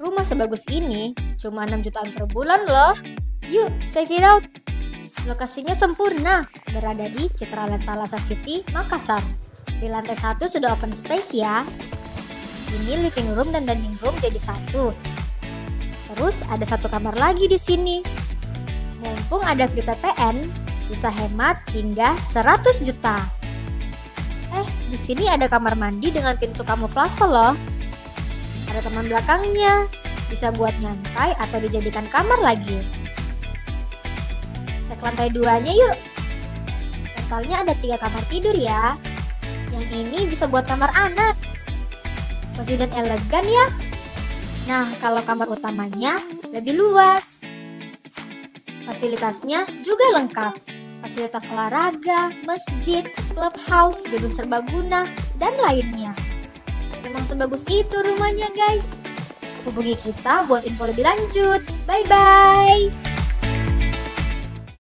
Rumah sebagus ini cuma 6 jutaan per bulan loh. Yuk, check it out. Lokasinya sempurna, berada di Citralenta Plaza City, Makassar. Di lantai 1 sudah open space ya. Ini living room dan dining room jadi satu. Terus ada satu kamar lagi di sini. Mumpung ada free PPN, bisa hemat hingga 100 juta. Di sini ada kamar mandi dengan pintu kamuflase loh. Ada taman belakangnya, bisa buat nyantai atau dijadikan kamar lagi. Cek lantai 2-nya yuk. Totalnya ada 3 kamar tidur ya. Yang ini bisa buat kamar anak. Cozy dan elegan ya. Nah, kalau kamar utamanya lebih luas. Fasilitasnya juga lengkap. Fasilitas olahraga, masjid, clubhouse, gedung serbaguna, dan lainnya. Memang sebagus itu rumahnya guys. Hubungi kita buat info lebih lanjut. Bye-bye.